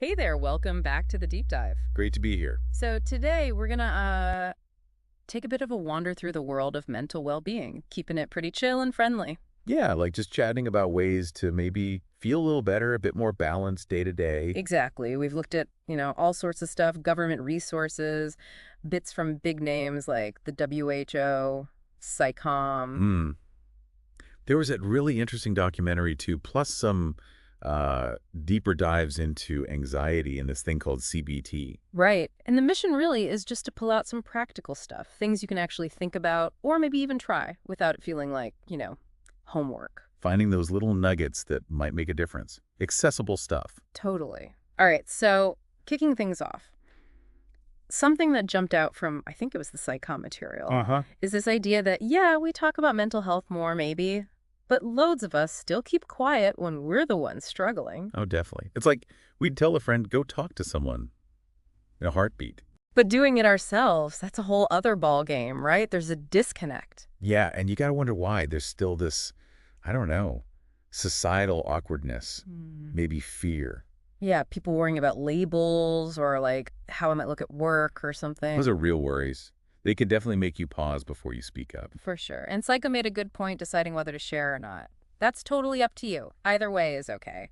Hey there, welcome back to the deep dive. Great to be here. So today we're gonna take a bit of a wander through the world of mental well-being, keeping it pretty chill and friendly. Yeah, like just chatting about ways to maybe feel a little better, a bit more balanced day to day. Exactly. We've looked at, all sorts of stuff, government resources, bits from big names like the WHO, SciComm. Hmm. There was that really interesting documentary too, plus some deeper dives into anxiety and this thing called CBT. Right. And the mission really is just to pull out some practical stuff, things you can actually think about or maybe even try without it feeling like, homework. Finding those little nuggets that might make a difference. Accessible stuff. Totally. All right, so kicking things off, something that jumped out from, I think it was the psychom material, Uh-huh. is this idea that, yeah, we talk about mental health more, maybe, but loads of us still keep quiet when we're the ones struggling. Oh, definitely. It's like we'd tell a friend, go talk to someone in a heartbeat. But doing it ourselves, that's a whole other ball game, right? There's a disconnect. Yeah, and you got to wonder why. There's still this, I don't know, societal awkwardness, maybe fear. Yeah, people worrying about labels or like how I might look at work or Those something. are real worries. They can definitely make you pause before you speak up. For sure. And Psycho made a good point deciding whether to share or not. That's totally up to you. Either way is okay.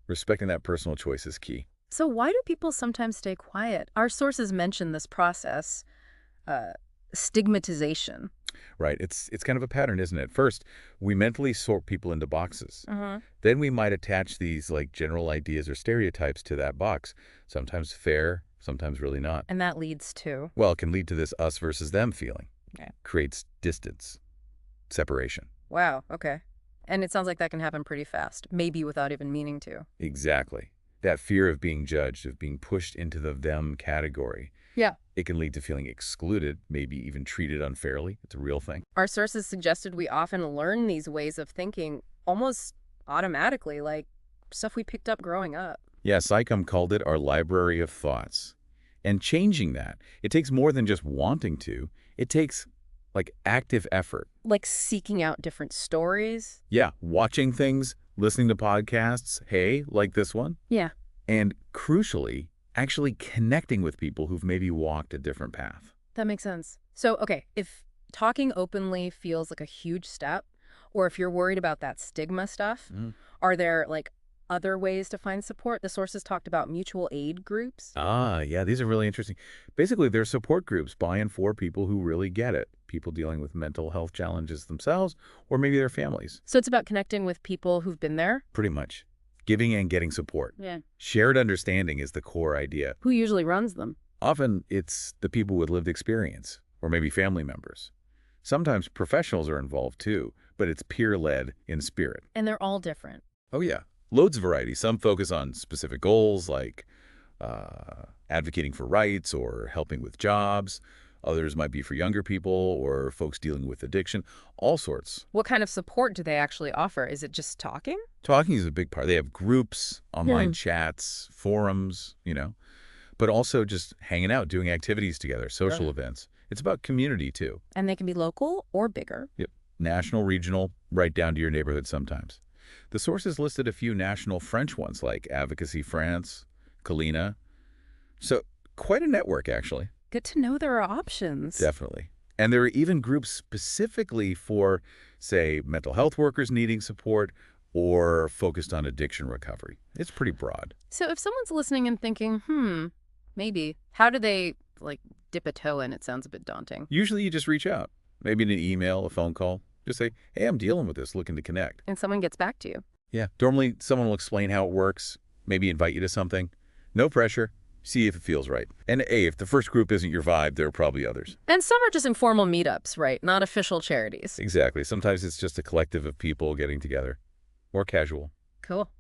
Respecting that personal choice is key. So why do people sometimes stay quiet? Our sources mention this process, uh, stigmatization. Right. It's kind of a pattern, isn't it? First, we mentally sort people into boxes. Uh-huh. Then we might attach these like general ideas or stereotypes to that box. Sometimes fair, sometimes really not. And that leads to, Well, it can lead to this us versus them feeling. okay. Creates distance, separation. Wow, okay. And it sounds like that can happen pretty fast, maybe without even meaning to. Exactly. That fear of being judged, of being pushed into the them category. Yeah. It can lead to feeling excluded, maybe even treated unfairly. It's a real thing. Our sources suggested we often learn these ways of thinking almost automatically, like stuff we picked up growing up. Yeah, Psychom called it our library of thoughts. And changing that, it takes more than just wanting to. It takes like active effort. Like seeking out different stories. Yeah, watching things, listening to podcasts, hey, like this one. Yeah. And crucially, actually connecting with people who've maybe walked a different path. That makes sense. So, okay, if talking openly feels like a huge step, or if you're worried about that stigma stuff, are there like other ways to find support? The sources talked about mutual aid groups. Ah, yeah, these are really interesting. Basically, they're support groups by and for people who really get it. People dealing with mental health challenges themselves, or maybe their families. So it's about connecting with people who've been there. Pretty much. Giving and getting support. Yeah. Shared understanding is the core idea. Who usually runs them? Often, it's the people with lived experience, or maybe family members. Sometimes professionals are involved too, but it's peer-led in spirit. And they're all different. Oh, yeah. Loads of variety. Some focus on specific goals like advocating for rights or helping with jobs. Others might be for younger people or folks dealing with addiction. All sorts. What kind of support do they actually offer? Is it just talking? Talking is a big part. They have groups, online chats, forums, but also just hanging out, doing activities together, social events. It's about community, too. And they can be local or bigger. Yep. National, regional, right down to your neighborhood sometimes. The sources listed a few national French ones like Advocacy France, Colina. So quite a network, actually. Good to know there are options. Definitely. And there are even groups specifically for, say, mental health workers needing support or focused on addiction recovery. It's pretty broad. So if someone's listening and thinking, maybe, how do they, like, dip a toe in? It sounds a bit daunting. Usually you just reach out, maybe in an email, a phone call. Just say, hey, I'm dealing with this, looking to connect. And someone gets back to you. Yeah. Normally, someone will explain how it works, maybe invite you to something. No pressure. See if it feels right. And hey, if the first group isn't your vibe, there are probably others. And some are just informal meetups, right? Not official charities. Exactly. Sometimes it's just a collective of people getting together. More casual. Cool.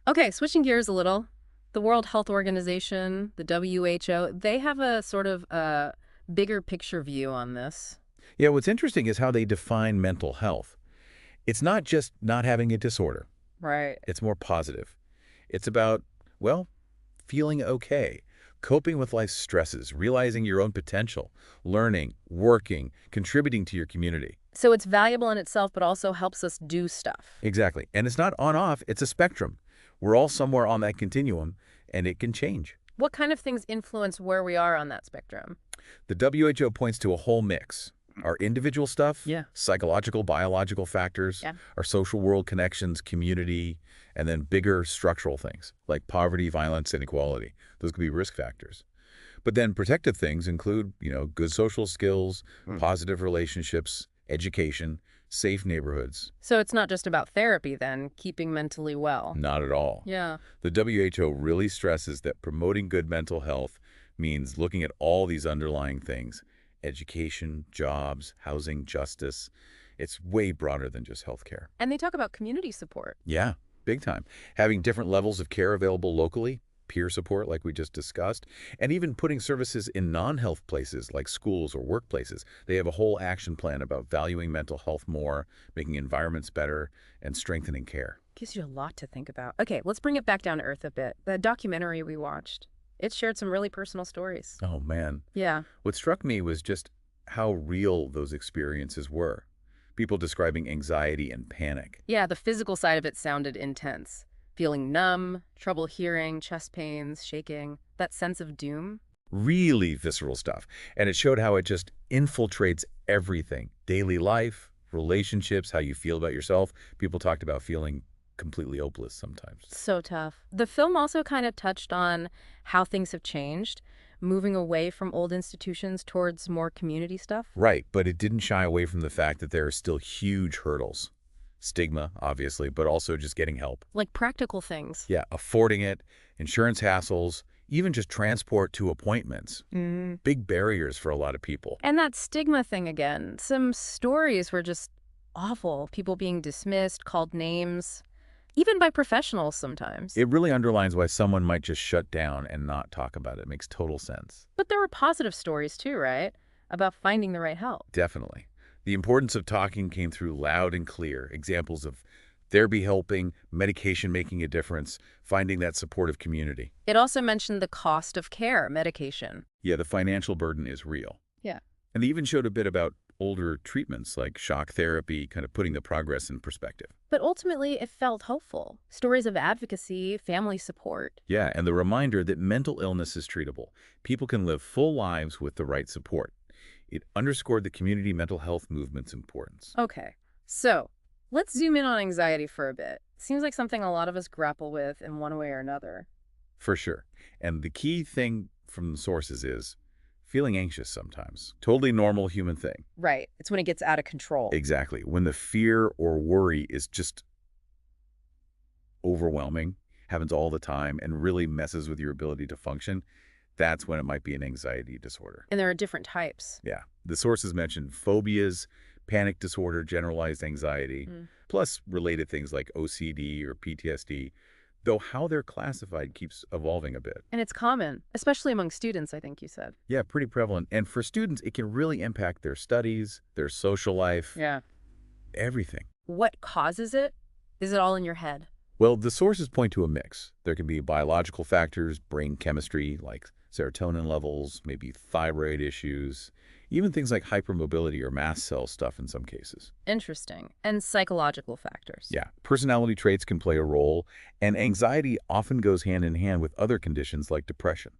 Okay, switching gears a little. The World Health Organization, the WHO, they have a sort of bigger picture view on this. Yeah, what's interesting is how they define mental health. It's not just not having a disorder. Right. It's more positive. It's about, well, feeling okay, coping with life's stresses, realizing your own potential, learning, working, contributing to your community. So it's valuable in itself, but also helps us do stuff. Exactly. And it's not on-off, it's a spectrum. We're all somewhere on that continuum, and it can change. What kind of things influence where we are on that spectrum? The WHO points to a whole mix. Our individual stuff, Yeah. psychological, biological factors, Yeah. our social world connections, community, and then bigger structural things like poverty, violence, inequality. Those could be risk factors. But then protective things include, good social skills, positive relationships, education, safe neighborhoods. So it's not just about therapy then, keeping mentally well. Not at all. Yeah. The WHO really stresses that promoting good mental health means looking at all these underlying things: education, jobs, housing, justice. It's way broader than just healthcare. And they talk about community support. Yeah, big time. Having different levels of care available locally, peer support like we just discussed, and even putting services in non-health places like schools or workplaces. They have a whole action plan about valuing mental health more, making environments better, and strengthening care. Gives you a lot to think about. Okay, let's bring it back down to earth a bit. The documentary we watched, it shared some really personal stories. Oh, man. Yeah. What struck me was just how real those experiences were. People describing anxiety and panic. Yeah, the physical side of it sounded intense. Feeling numb, trouble hearing, chest pains, shaking, that sense of doom. Really visceral stuff. And it showed how it just infiltrates everything. Daily life, relationships, how you feel about yourself. People talked about feeling completely hopeless sometimes. So tough. The film also kind of touched on how things have changed, moving away from old institutions towards more community stuff. Right, but it didn't shy away from the fact that there are still huge hurdles. Stigma, obviously, but also just getting help. Like practical things. Yeah, affording it, insurance hassles, even just transport to appointments. Big barriers for a lot of people. And that stigma thing again. Some stories were just awful. People being dismissed, called names, even by professionals sometimes. It really underlines why someone might just shut down and not talk about it. It makes total sense. But there were positive stories too, right? About finding the right help. Definitely. The importance of talking came through loud and clear. Examples of therapy helping, medication making a difference, finding that supportive community. It also mentioned the cost of care, medication. Yeah, the financial burden is real. Yeah. And they even showed a bit about older treatments like shock therapy, kind of putting the progress in perspective. But ultimately, it felt hopeful. Stories of advocacy, family support. Yeah, and the reminder that mental illness is treatable. People can live full lives with the right support. It underscored the community mental health movement's importance. Okay, so let's zoom in on anxiety for a bit. Seems like something a lot of us grapple with in one way or another. For sure. And the key thing from the sources is feeling anxious sometimes. Totally normal human thing. Right. It's when it gets out of control. Exactly. When the fear or worry is just overwhelming, happens all the time, and really messes with your ability to function, that's when it might be an anxiety disorder. And there are different types. Yeah. The sources mentioned phobias, panic disorder, generalized anxiety, plus related things like OCD or PTSD, though how they're classified keeps evolving a bit. And it's common, especially among students, I think you said. Yeah, pretty prevalent. And for students, it can really impact their studies, their social life, Yeah. everything. What causes it? Is it all in your head? Well, the sources point to a mix. There can be biological factors, brain chemistry, like serotonin levels, maybe thyroid issues, even things like hypermobility or mast cell stuff in some cases. Interesting. And psychological factors. Yeah, personality traits can play a role, and anxiety often goes hand in hand with other conditions like depression.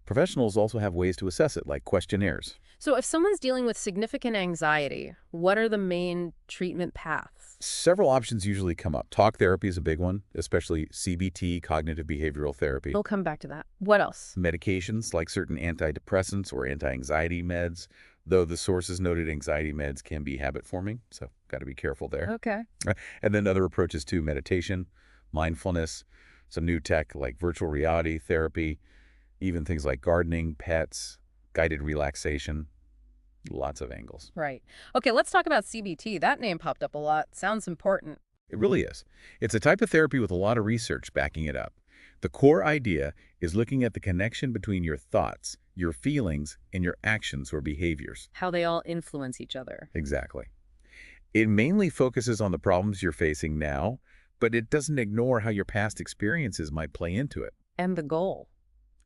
Professionals also have ways to assess it, like questionnaires. So if someone's dealing with significant anxiety, what are the main treatment paths? Several options usually come up. Talk therapy is a big one, especially CBT, cognitive behavioral therapy. We'll come back to that. What else? Medications like certain antidepressants or anti-anxiety meds, though the sources noted anxiety meds can be habit-forming, so got to be careful there. Okay. And then other approaches to meditation, mindfulness, some new tech like virtual reality therapy, even things like gardening, pets, guided relaxation, lots of angles. Right. Okay, let's talk about CBT. That name popped up a lot. Sounds important. It really is. It's a type of therapy with a lot of research backing it up. The core idea is looking at the connection between your thoughts, your feelings, and your actions or behaviors. How they all influence each other. Exactly. It mainly focuses on the problems you're facing now, but it doesn't ignore how your past experiences might play into it. And the goal.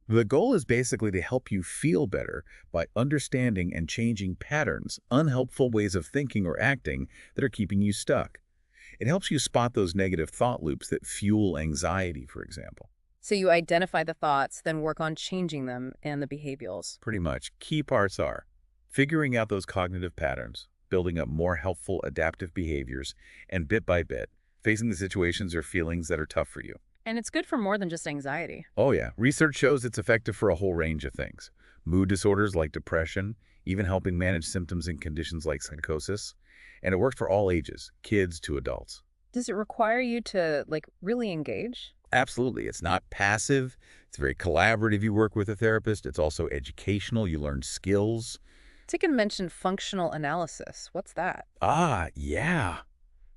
The goal is basically to help you feel better by understanding and changing patterns, unhelpful ways of thinking or acting that are keeping you stuck. It helps you spot those negative thought loops that fuel anxiety, for example. So you identify the thoughts, then work on changing them and the behaviors. Pretty much. Key parts are figuring out those cognitive patterns, building up more helpful adaptive behaviors, and bit by bit, facing the situations or feelings that are tough for you. And it's good for more than just anxiety. Oh yeah, research shows it's effective for a whole range of things. Mood disorders like depression, even helping manage symptoms in conditions like psychosis. And it works for all ages, kids to adults. Does it require you to, really engage? Absolutely. It's not passive. It's very collaborative. You work with a therapist. It's also educational. You learn skills. Ticken mentioned functional analysis. What's that? Ah, yeah.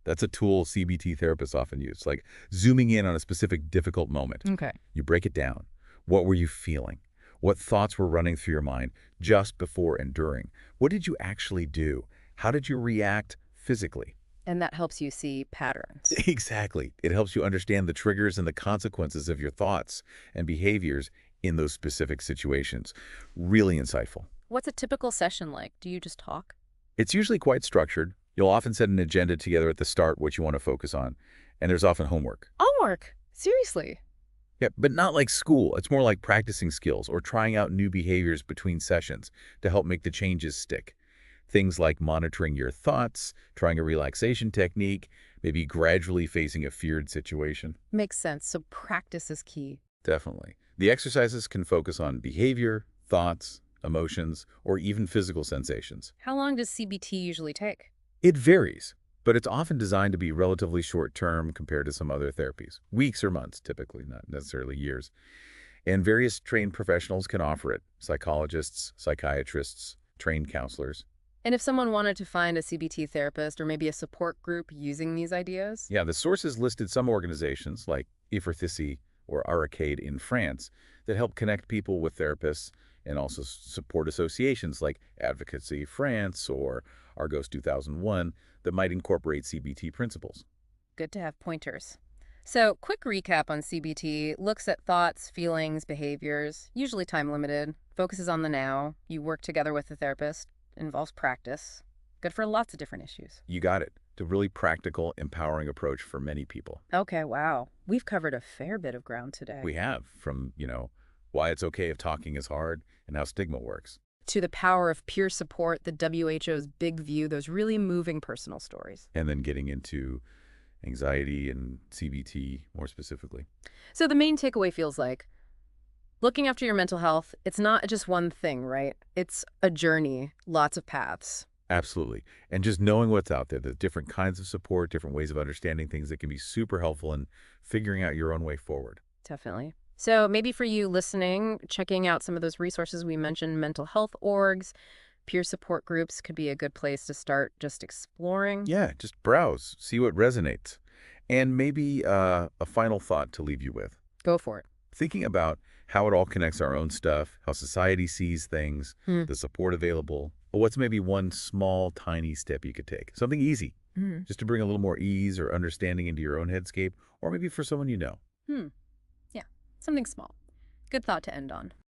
That's a tool CBT therapists often use, like zooming in on a specific difficult moment. Okay. You break it down. What were you feeling? What thoughts were running through your mind just before and during? What did you actually do? How did you react physically? And that helps you see patterns. Exactly. It helps you understand the triggers and the consequences of your thoughts and behaviors in those specific situations. Really insightful. What's a typical session like? Do you just talk? It's usually quite structured. You'll often set an agenda together at the start, what you want to focus on, and there's often homework. Homework. Seriously. Yeah, but not like school. It's more like practicing skills or trying out new behaviors between sessions to help make the changes stick. Things like monitoring your thoughts, trying a relaxation technique, maybe gradually facing a feared situation. Makes sense. So practice is key. Definitely. The exercises can focus on behavior, thoughts, emotions, or even physical sensations. How long does CBT usually take? It varies, but it's often designed to be relatively short-term compared to some other therapies. Weeks or months, typically, not necessarily years. And various trained professionals can offer it. Psychologists, psychiatrists, trained counselors. And if someone wanted to find a CBT therapist or maybe a support group using these ideas? Yeah, the sources listed some organizations like Ifrithisi or Arcade in France that help connect people with therapists and also support associations like Advocacy France or Argos 2001 that might incorporate CBT principles. Good to have pointers. So, quick recap on CBT looks at thoughts, feelings, behaviors, usually time limited, focuses on the now. You work together with the therapist, involves practice. Good for lots of different issues. You got it. It's a really practical, empowering approach for many people. Okay, wow. We've covered a fair bit of ground today. We have, from, why it's okay if talking is hard and how stigma works. To the power of peer support, the WHO's big view, those really moving personal stories. And then getting into anxiety and CBT more specifically. So the main takeaway feels like looking after your mental health, it's not just one thing, right? It's a journey, lots of paths. Absolutely. And just knowing what's out there, the different kinds of support, different ways of understanding things that can be super helpful in figuring out your own way forward. Definitely. So maybe for you listening, checking out some of those resources we mentioned, mental health orgs, peer support groups could be a good place to start just exploring. Yeah, just browse, see what resonates. And maybe a final thought to leave you with. Go for it. Thinking about how it all connects our own stuff, how society sees things, Hmm. the support available. But what's maybe one small, tiny step you could take? Something easy, Hmm. just to bring a little more ease or understanding into your own headscape, or maybe for someone you know. Yeah, something small. Good thought to end on.